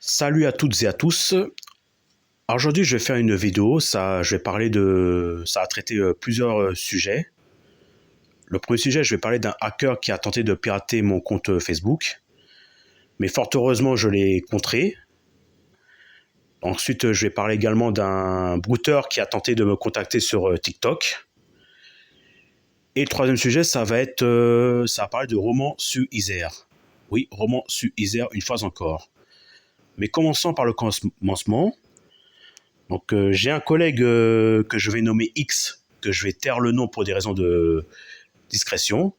Salut à toutes et à tous. Aujourd'hui, je vais faire une vidéo. Ça a traité plusieurs sujets. Le premier sujet, je vais parler d'un hacker qui a tenté de pirater mon compte Facebook. Mais fort heureusement, je l'ai contré. Ensuite, je vais parler également d'un brouteur qui a tenté de me contacter sur TikTok. Et le troisième sujet, ça va parler de roman sur Isère. Oui, roman sur Isère, une fois encore. Mais commençons par le commencement. Donc j'ai un collègue que je vais nommer X, que je vais taire le nom pour des raisons de discrétion.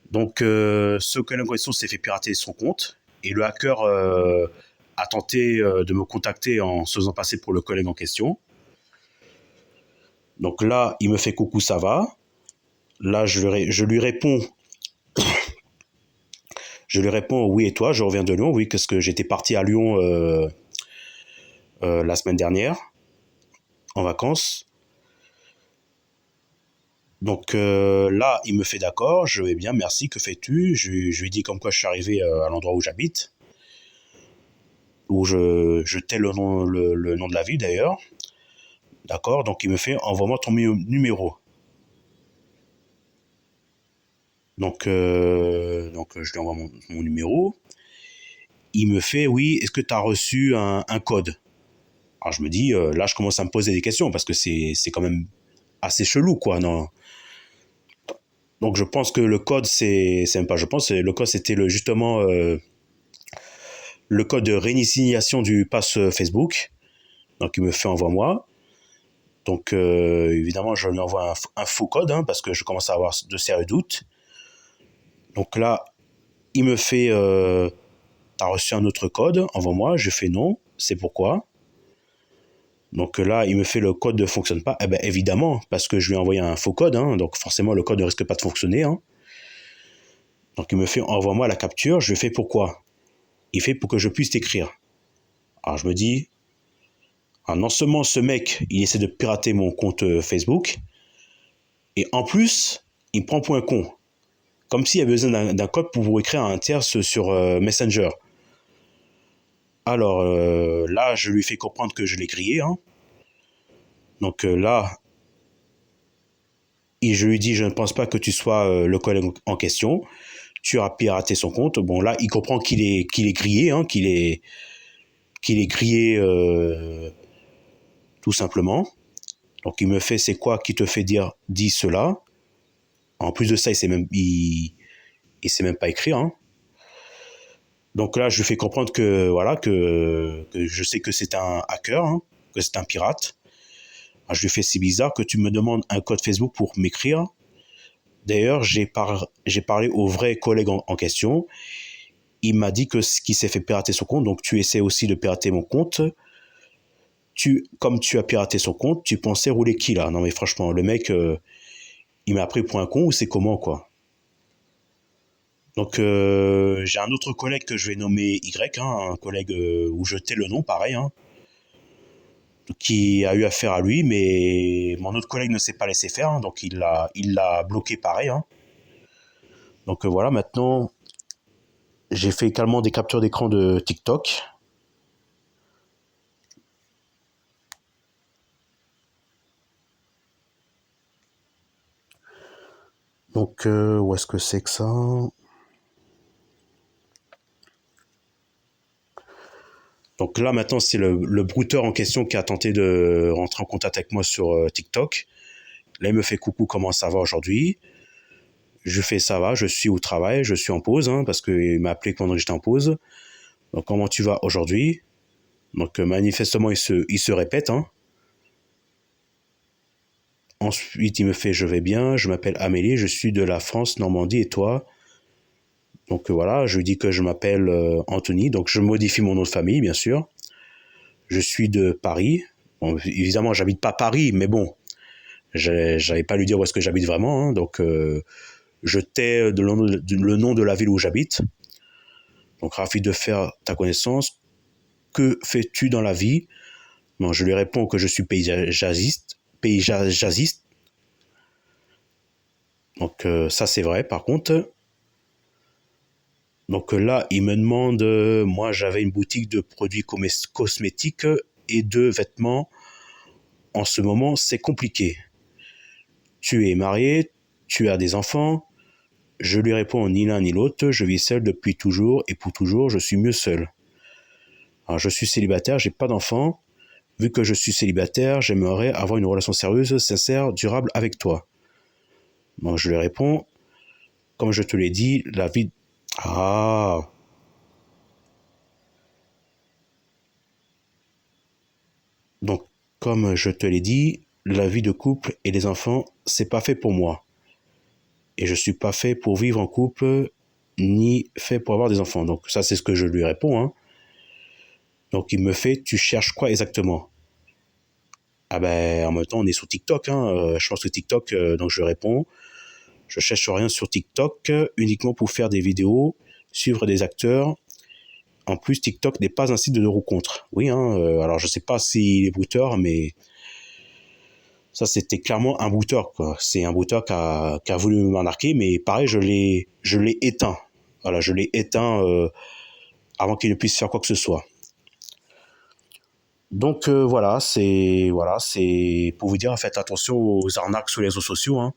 Donc ce collègue en question s'est fait pirater son compte et le hacker a tenté de me contacter en se faisant passer pour le collègue en question. Donc là, il me fait coucou, ça va. Là, je lui réponds oui et toi, je reviens de Lyon, oui, parce que j'étais parti à Lyon la semaine dernière en vacances. Donc là, il me fait d'accord, je vais bien, merci, que fais-tu? Je lui dis comme quoi je suis arrivé à l'endroit où j'habite, où je tais le nom de la ville d'ailleurs. D'accord, donc il me fait envoie-moi ton numéro. Donc je lui envoie mon numéro. Il me fait oui, est-ce que tu as reçu un code? Alors je me dis, là je commence à me poser des questions parce que c'est quand même assez chelou quoi, non? Donc je pense que le code, c'est même pas je pense, le code c'était justement le code de réinitialisation du pass Facebook. Donc il me fait envoie-moi. Donc évidemment, je lui envoie un faux code parce que je commence à avoir de sérieux doutes. Donc là, il me fait t'as reçu un autre code, envoie-moi. Je fais non, c'est pourquoi. Donc là, il me fait le code ne fonctionne pas. Eh bien évidemment, parce que je lui ai envoyé un faux code, donc forcément le code ne risque pas de fonctionner. Donc il me fait envoie-moi la capture. Je fais pourquoi. Il fait pour que je puisse t'écrire. Alors je me dis, non seulement ce mec, il essaie de pirater mon compte Facebook, et en plus, il me prend pour un con. Comme s'il y avait besoin d'un code pour vous écrire un tierce sur Messenger. Alors là, je lui fais comprendre que je l'ai grillé. Donc là, je lui dis, je ne pense pas que tu sois le collègue en question. Tu as piraté son compte. Bon, là, il comprend qu'il est grillé, qu'il est grillé tout simplement. Donc il me fait, c'est quoi qui te fait dis cela? En plus de ça, il sait même pas écrire. Donc là, je lui fais comprendre que voilà que je sais que c'est un hacker, que c'est un pirate. Alors, je lui fais c'est bizarre que tu me demandes un code Facebook pour m'écrire. D'ailleurs, j'ai parlé au vrai collègue en question. Il m'a dit que ce qui s'est fait pirater son compte, donc tu essaies aussi de pirater mon compte. Comme tu as piraté son compte, tu pensais rouler qui là? Non mais franchement, le mec, il m'a pris pour un con ou c'est comment quoi? Donc j'ai un autre collègue que je vais nommer Y, un collègue où je tais le nom, pareil, qui a eu affaire à lui, mais mon autre collègue ne s'est pas laissé faire, donc il l'a bloqué pareil. Donc voilà, maintenant j'ai fait également des captures d'écran de TikTok. Donc où est-ce que c'est que ça? Donc là maintenant c'est le brouteur en question qui a tenté de rentrer en contact avec moi sur TikTok. Là il me fait coucou, comment ça va aujourd'hui? Je fais ça va, je suis au travail, je suis en pause, parce qu'il m'a appelé pendant que j'étais en pause. Donc comment tu vas aujourd'hui? Donc manifestement il se répète. Ensuite il me fait je vais bien, je m'appelle Amélie, je suis de la France, Normandie et toi? Donc voilà, je lui dis que je m'appelle Anthony, donc je modifie mon nom de famille bien sûr. Je suis de Paris. Bon, évidemment j'habite pas Paris, mais bon, j'avais pas à lui dire où est-ce que j'habite vraiment, donc je tais le nom de la ville où j'habite. Donc ravi de faire ta connaissance. Que fais-tu dans la vie? Bon, je lui réponds que je suis paysagiste. Donc ça c'est vrai par contre. Donc là, il me demande, moi j'avais une boutique de produits cosmétiques et de vêtements. En ce moment, c'est compliqué. Tu es marié, tu as des enfants. Je lui réponds ni l'un ni l'autre, je vis seul depuis toujours et pour toujours, je suis mieux seul. Alors, je suis célibataire, j'ai pas d'enfants. Vu que je suis célibataire, j'aimerais avoir une relation sérieuse, sincère, durable avec toi. Donc je lui réponds, comme je te l'ai dit, la vie... Ah, donc comme je te l'ai dit, la vie de couple et les enfants, c'est pas fait pour moi. Et je suis pas fait pour vivre en couple, ni fait pour avoir des enfants. Donc ça, c'est ce que je lui réponds, hein. Donc il me fait, tu cherches quoi exactement? Ah ben, en même temps, on est sur TikTok, hein. Je pense que TikTok, donc je réponds, je cherche rien sur TikTok, uniquement pour faire des vidéos, suivre des acteurs. En plus, TikTok n'est pas un site de rencontre. Oui, hein, alors je sais pas s'il est brouteur, mais ça c'était clairement un brouteur, quoi. C'est un brouteur qui a voulu m'arnaquer, mais pareil, je l'ai éteint. Voilà, je l'ai éteint avant qu'il ne puisse faire quoi que ce soit. Donc voilà, c'est pour vous dire, faites attention aux arnaques sur les réseaux sociaux, hein.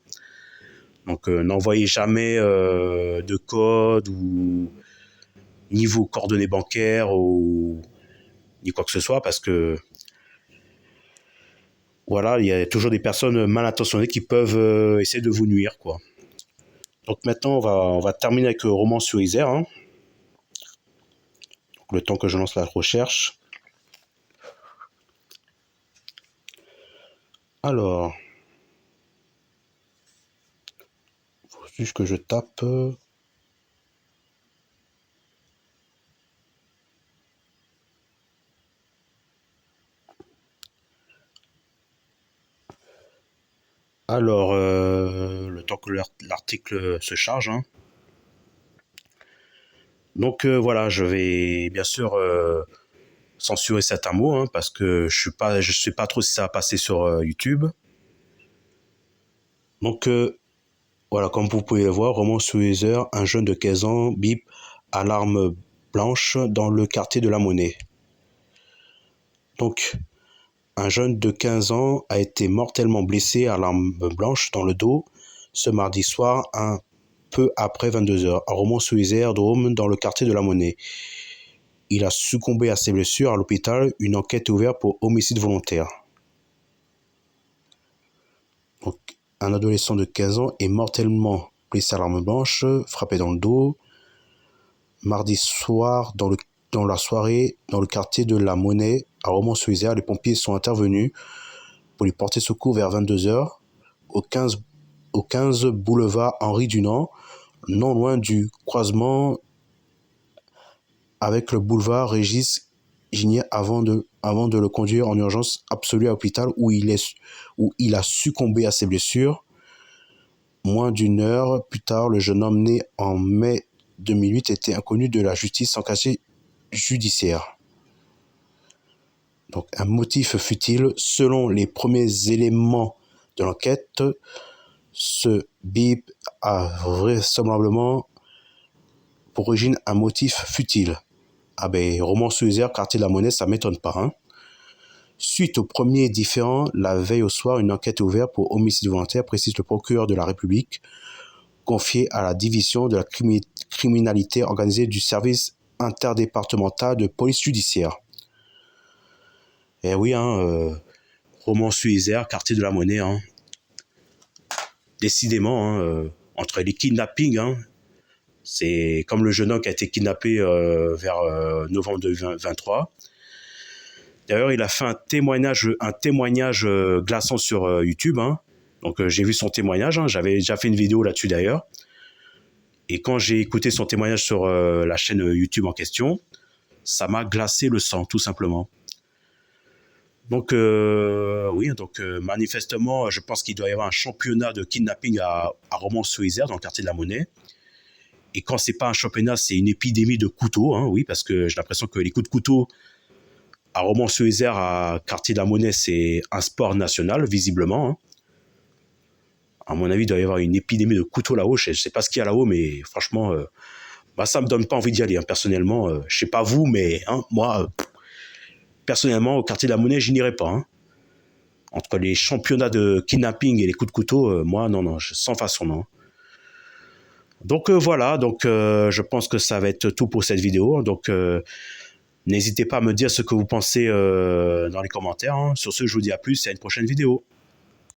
Donc n'envoyez jamais de code ou ni vos coordonnées bancaires ou ni quoi que ce soit, parce que voilà, il y a toujours des personnes mal intentionnées qui peuvent essayer de vous nuire, quoi. Donc maintenant, on va terminer avec Roman sur Isère, hein. Donc, le temps que je lance la recherche. Alors, faut juste que je tape. Alors, le temps que l'article se charge, hein. Donc voilà, je vais bien sûr censurer certains mots, hein, parce que je sais pas trop si ça va passer sur YouTube. Donc voilà, comme vous pouvez le voir, Roman Suizer, un jeune de 15 ans, bip, alarme blanche dans le quartier de la Monnaie. Donc, un jeune de 15 ans a été mortellement blessé à l'arme blanche dans le dos ce mardi soir, un peu après 22 heures, à Romans-sur-Isère, Drôme, dans le quartier de la Monnaie. Il a succombé à ses blessures à l'hôpital. Une enquête est ouverte pour homicide volontaire. Donc, un adolescent de 15 ans est mortellement blessé à l'arme blanche, frappé dans le dos, mardi soir dans la soirée dans le quartier de la Monnaie, à Romans-sur-Isère. Les pompiers sont intervenus pour lui porter secours vers 22 heures au 15 boulevard Henri Dunant, non loin du croisement avec le boulevard Régis Ginier avant de le conduire en urgence absolue à l'hôpital où il a succombé à ses blessures. Moins d'une heure plus tard, le jeune homme né en mai 2008 était inconnu de la justice sans casier judiciaire. Donc un motif futile. Selon les premiers éléments de l'enquête, ce bip a vraisemblablement pour origine un motif futile. Ah ben, Romans-sur-Isère, quartier de la Monnaie, ça m'étonne pas, hein. Suite au premier différend, la veille au soir, une enquête est ouverte pour homicide volontaire, précise le procureur de la République, confié à la division de la criminalité organisée du service interdépartemental de police judiciaire. Eh oui, hein, Romans-sur-Isère, quartier de la Monnaie, hein. Décidément, hein, entre les kidnappings, hein, c'est comme le jeune homme qui a été kidnappé vers novembre 2023. D'ailleurs, il a fait un témoignage glaçant sur YouTube, hein. Donc j'ai vu son témoignage, hein. J'avais déjà fait une vidéo là-dessus d'ailleurs. Et quand j'ai écouté son témoignage sur la chaîne YouTube en question, ça m'a glacé le sang, tout simplement. Donc oui, donc manifestement, je pense qu'il doit y avoir un championnat de kidnapping à Romans-sur-Isère, dans le quartier de la Monnaie. Et quand c'est pas un championnat, c'est une épidémie de couteaux, hein, oui, parce que j'ai l'impression que les coups de couteau à Romans-sur-Isère, à quartier de la Monnaie, c'est un sport national, visiblement, hein. À mon avis, il doit y avoir une épidémie de couteaux là-haut. Je sais pas ce qu'il y a là-haut, mais franchement, bah, ça me donne pas envie d'y aller, hein, personnellement. Je sais pas vous, mais hein, moi, personnellement, au quartier de la Monnaie, je n'irai pas. Hein. Entre les championnats de kidnapping et les coups de couteau, moi, non, non, sans façon, non. Donc voilà, donc je pense que ça va être tout pour cette vidéo. Donc n'hésitez pas à me dire ce que vous pensez dans les commentaires. Hein. Sur ce, je vous dis à plus et à une prochaine vidéo.